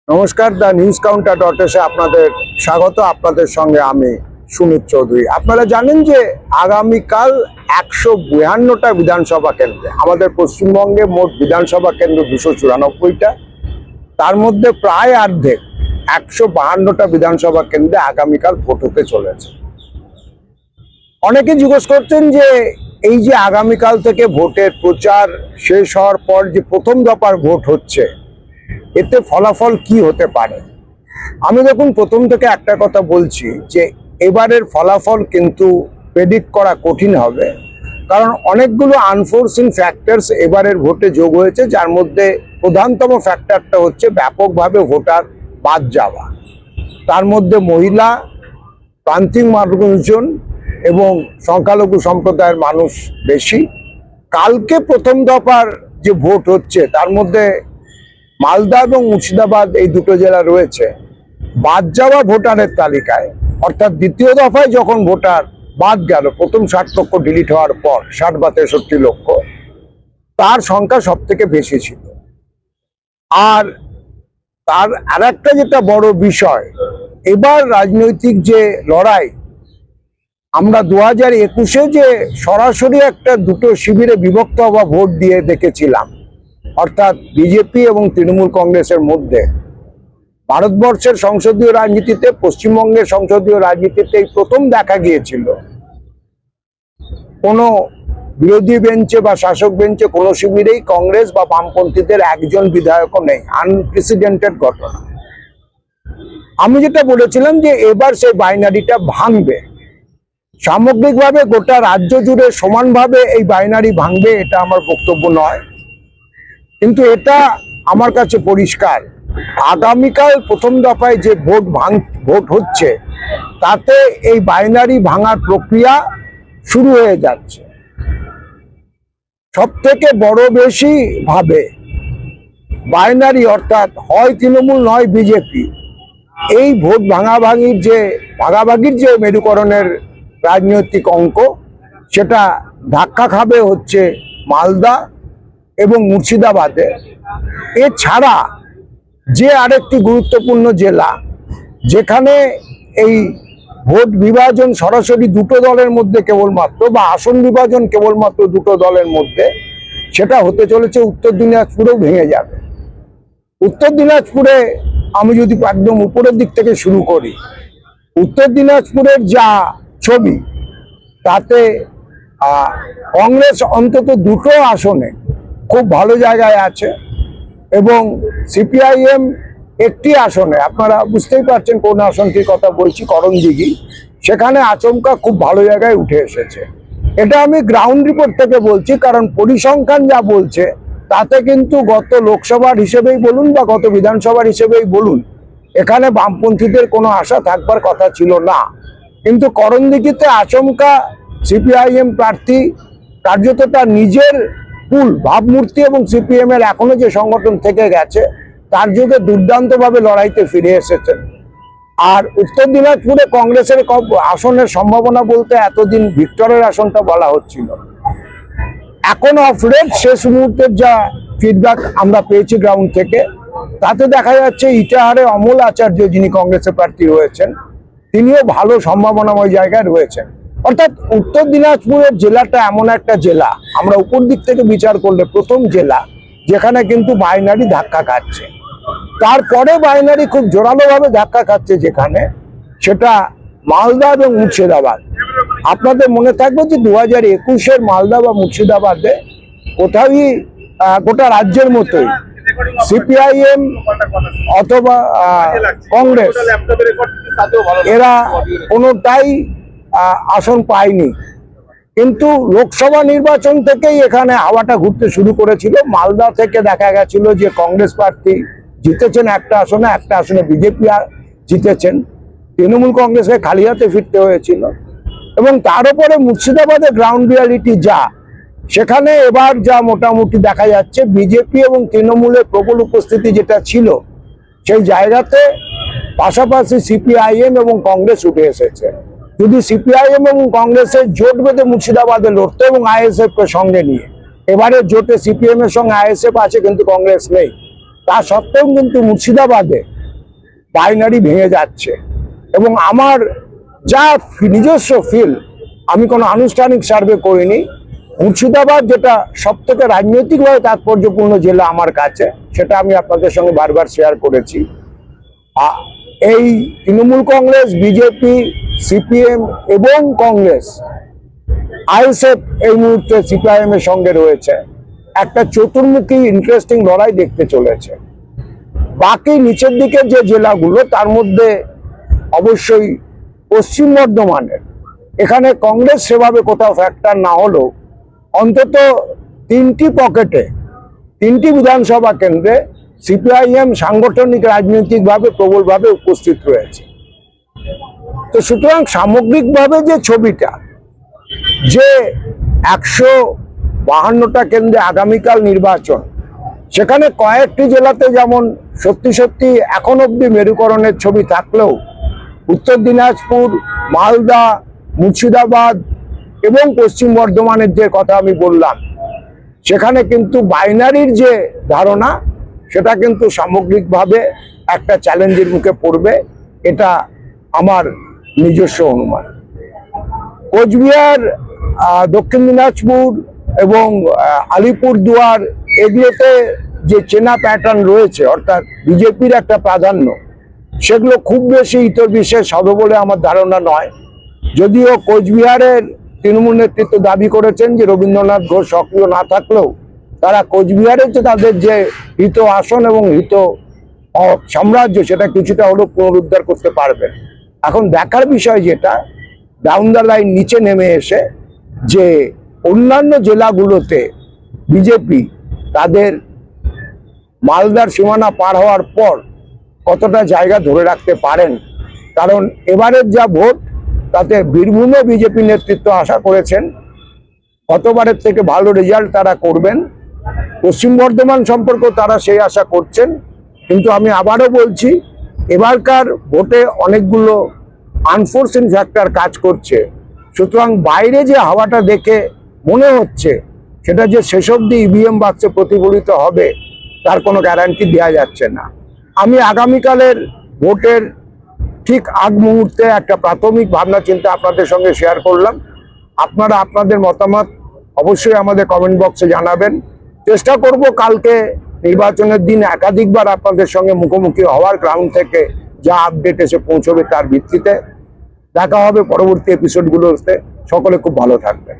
নমস্কার, the news counter ডটে আপনাদের স্বাগত। আপনাদের সঙ্গে আমি সুমিত চৌধুরী। আপনারা জানেন যে আগামীকাল 152টা বিধানসভা কেন্দ্রে, আমাদের পশ্চিমবঙ্গে মোট বিধানসভা কেন্দ্র 294টা, তার মধ্যে প্রায় অর্ধেক 152টা বিধানসভা কেন্দ্রে আগামীকাল ভোট হতে চলেছে। অনেকে জিজ্ঞেস করছেন যে এই যে আগামীকাল থেকে ভোটের প্রচার শেষ হওয়ার পর যে প্রথম দফার ভোট হচ্ছে, এতে ফলাফল কি হতে পারে। আমি দেখুন প্রথম থেকে একটা কথা বলছি যে এবারের ফলাফল কিন্তু প্রেডিক্ট করা কঠিন হবে, কারণ অনেকগুলো আনফোর্সিন ফ্যাক্টরস এবারের ভোটে যোগ হয়েছে, যার মধ্যে প্রধানতম ফ্যাক্টরটা হচ্ছে ব্যাপকভাবে ভোটার বাদ যাওয়া। তার মধ্যে মহিলা, প্রান্তিক মানুষজন এবং সংখ্যালঘু সম্প্রদায়ের মানুষ বেশি। কালকে প্রথম দফার যে ভোট হচ্ছে তার মধ্যে মালদা এবং মুর্শিদাবাদ এই দুটো জেলা রয়েছে বাদ যাওয়া ভোটারের তালিকায়, অর্থাৎ দ্বিতীয় দফায় যখন ভোটার বাদ গেল প্রথম 60 লক্ষ ডিলিট হওয়ার পর 60 বা 63 লক্ষ, তার সংখ্যা সব থেকে বেশি ছিল। আর তার আরেকটা যেটা বড় বিষয়, এবার রাজনৈতিক যে লড়াই, আমরা 2021-এ যে সরাসরি একটা দুটো শিবিরে বিভক্ত হওয়া ভোট দিয়ে দেখেছিলাম, অর্থাৎ বিজেপি এবং তৃণমূল কংগ্রেসের মধ্যে, ভারতবর্ষের সংসদীয় রাজনীতিতে, পশ্চিমবঙ্গের সংসদীয় রাজনীতিতে এই প্রথম দেখা গিয়েছিল কোনো বিরোধী বেঞ্চে বা শাসক বেঞ্চে কোনো শিবিরেই কংগ্রেস বা বামপন্থীদের একজন বিধায়কও নেই। আনপ্রেসিডেন্টেড ঘটনা। আমি যেটা বলেছিলাম যে এবার সেই বাইনারিটা ভাঙবে, সামগ্রিকভাবে গোটা রাজ্য জুড়ে সমানভাবে এই বাইনারি ভাঙবে, এটা আমার বক্তব্য নয়, কিন্তু এটা আমার কাছে পরিষ্কার। আগামীকাল প্রথম দফায় যে ভোট হচ্ছে তাতে এই বাইনারি ভাঙার প্রক্রিয়া শুরু হয়ে যাচ্ছে। সব থেকে বড় বেশি ভাবে বাইনারি, অর্থাৎ হয় তৃণমূল নয় বিজেপি, এই ভোট ভাগাভাগির যে মেরুকরণের রাজনৈতিক অঙ্ক, সেটা ধাক্কা খাবে হচ্ছে মালদা এবং মুর্শিদাবাদে। এছাড়া যে আরেকটি গুরুত্বপূর্ণ জেলা যেখানে এই ভোট বিভাজন সরাসরি দুটো দলের মধ্যে কেবলমাত্র, বা আসন বিভাজন কেবলমাত্র দুটো দলের মধ্যে, সেটা হতে চলেছে উত্তর দিনাজপুরেও ভেঙে যাবে। উত্তর দিনাজপুরে আমি যদি একদম উপরের দিক থেকে শুরু করি, উত্তর দিনাজপুরের যা ছবি, তাতে কংগ্রেস অন্তত দুটো আসনে খুব ভালো জায়গায় আছে এবং সিপিআইএম একটি আসনে, আপনারা বুঝতেই পারছেন কোন আসনটির কথা বলছি, করণদিঘি, সেখানে আচমকা খুব ভালো জায়গায় উঠে এসেছে। এটা আমি গ্রাউন্ড রিপোর্ট থেকে বলছি, কারণ পরিসংখ্যান যা বলছে তাতে কিন্তু গত লোকসভার হিসেবেই বলুন বা গত বিধানসভার হিসেবেই বলুন, এখানে বামপন্থীদের কোনো আশা থাকবার কথা ছিল না। কিন্তু করণদিঘিতে আচমকা সিপিআইএম প্রার্থী কার্যত তার নিজের কুল ভাবমূর্তি এবং সিপিএম এর এখনো যে সংগঠন থেকে গেছে তার যুগে দুর্দান্তভাবে লড়াইতে ফিরে এসেছেন। আর উত্তর দিনাজপুরে কংগ্রেসের আসনের সম্ভাবনা বলতে এতদিন ভিক্টরের আসনটা বলা হচ্ছিল, এখন অফ রেট শেষ মুহূর্তের যা ফিডব্যাক আমরা পেয়েছি গ্রাউন্ড থেকে, তাতে দেখা যাচ্ছে ইটাহারে অমল আচার্য, যিনি কংগ্রেসের প্রার্থী রয়েছেন, তিনিও ভালো সম্ভাবনাময় জায়গায় রয়েছেন। অর্থাৎ উত্তর দিনাজপুরের জেলাটা এমন একটা জেলা, আমরা উপর দিক থেকে বিচার করলে প্রথম জেলা যেখানে কিন্তু বাইনারি ধাক্কা খাচ্ছে। তারপরে বাইনারি খুব জোরালোভাবে ধাক্কা খাচ্ছে যেখানে, সেটা মালদা এবং মুর্শিদাবাদ। আপনাদের মনে থাকবে যে 2021-এর মালদা বা মুর্শিদাবাদে কোথাওই গোটা রাজ্যের মতোই সিপিআইএম অথবা কংগ্রেস এরা কোনোটাই আসন পায়নি। কিন্তু লোকসভা নির্বাচন থেকেই এখানে হাওয়াটা ঘুরতে শুরু করেছিল। মালদা থেকে দেখা গেছিল যে কংগ্রেস প্রার্থী জিতেছেন একটা আসনে বিজেপি জিতেছেন, তৃণমূল কংগ্রেসকে খালি হাতে ফিরতে হয়েছিল। এবং তার উপরে মুর্শিদাবাদের গ্রাউন্ড রিয়ালিটি যা, সেখানে এবার যা মোটামুটি দেখা যাচ্ছে বিজেপি এবং তৃণমূলের প্রবল উপস্থিতি যেটা ছিল, সেই জায়গাতে পাশাপাশি সিপিআইএম এবং কংগ্রেস উঠে এসেছে। যদি সিপিআইএম এবং কংগ্রেসের জোট বেঁধে মুর্শিদাবাদে লড়তো এবং আইএসএফ কে সঙ্গে নিয়ে, এবারে জোটে সিপিএম এর সঙ্গে আইএসএফ আছে কিন্তু কংগ্রেস নেই, তা সত্ত্বেও কিন্তু মুর্শিদাবাদে বাইনারি ভেঙে যাচ্ছে। এবং আমার যা নিজস্ব ফিল, আমি কোনো আনুষ্ঠানিক সার্ভে করিনি, মুর্শিদাবাদ যেটা সব থেকে রাজনৈতিকভাবে তাৎপর্যপূর্ণ জেলা আমার কাছে, সেটা আমি আপনাদের সঙ্গে বারবার শেয়ার করেছি। এই তৃণমূল কংগ্রেস, বিজেপি, সিপিএম এবং কংগ্রেস, আইএসএফ এই মুহূর্তে সিপিআইএম এর সঙ্গে রয়েছে, একটা চতুর্মুখী ইন্টারেস্টিং লড়াই দেখতে চলেছে। বাকি নিচের দিকে যে জেলাগুলো, তার মধ্যে অবশ্যই পশ্চিম বর্ধমানের, এখানে কংগ্রেস সেভাবে কোথাও ফ্যাক্টর না হলেও অন্তত তিনটি পকেটে, তিনটি বিধানসভা কেন্দ্রে সিপিআইএম সাংগঠনিক রাজনৈতিকভাবে প্রবলভাবে উপস্থিত রয়েছে। তো সুতরাং সামগ্রিকভাবে যে ছবিটা, যে 152টা কেন্দ্রে আগামীকাল নির্বাচন, সেখানে কয়েকটি জেলাতে যেমন সত্যি সত্যি এখন অব্দি মেরুকরণের ছবি থাকলেও উত্তর দিনাজপুর, মালদা, মুর্শিদাবাদ এবং পশ্চিম বর্ধমানের যে কথা আমি বললাম, সেখানে কিন্তু বাইনারির যে ধারণা, সেটা কিন্তু সামগ্রিকভাবে একটা চ্যালেঞ্জের মুখে পড়বে, এটা আমার নিজস্ব অনুমান। কোচবিহার, দক্ষিণ দিনাজপুর এবং আলিপুরদুয়ার, এগুলোতে যে চেনা প্যাটার্ন রয়েছে, অর্থাৎ বিজেপির একটা প্রাধান্য, সেগুলো খুব বেশি ইতর বিশেষ হবে বলে আমার ধারণা নয়। যদিও কোচবিহারের তৃণমূল নেতৃত্ব দাবি করেছেন যে রবীন্দ্রনাথ ঘোষ সক্রিয় না থাকলেও তারা কোচবিহারের যে তাদের যে হিত আসন এবং হিত সাম্রাজ্য, সেটা কিছুটা হলেও পুনরুদ্ধার করতে পারবেন। এখন দেখার বিষয় যেটা, ডাউন দ্য লাইন নিচে নেমে এসে যে অন্যান্য জেলাগুলোতে বিজেপি তাদের মালদার সীমানা পার হওয়ার পর কতটা জায়গা ধরে রাখতে পারেন। কারণ এবারের যা ভোট, তাতে বীরভূমে বিজেপি নেতৃত্ব আশা করেছেন গতবারের থেকে ভালো রেজাল্ট তারা করবেন। পশ্চিম বর্ধমান সম্পর্কেও তারা সেই আশা করছেন। কিন্তু আমি আবারও বলছি, এবারকার ভোটে অনেকগুলো আনফোর্সিন ফ্যাক্টর কাজ করছে। সুতরাং বাইরে যে হাওয়াটা দেখে মনে হচ্ছে, সেটা যে শেষ অবধি ইভিএম বাক্সে প্রতিফলিত হবে, তার কোনো গ্যারান্টি দেওয়া যাচ্ছে না। আমি আগামীকালের ভোটের ঠিক আগ মুহূর্তে একটা প্রাথমিক ভাবনা চিন্তা আপনাদের সঙ্গে শেয়ার করলাম। আপনারা আপনাদের মতামত অবশ্যই আমাদের কমেন্ট বক্সে জানাবেন। চেষ্টা করব কালকে নির্বাচনের দিন একাধিকবার আপনাদের সঙ্গে মুখোমুখি হওয়ার, গ্রাউন্ড থেকে যা আপডেট এসে পৌঁছবে তার ভিত্তিতে। দেখা হবে পরবর্তী এপিসোডগুলোতে। সকলে খুব ভালো থাকবেন।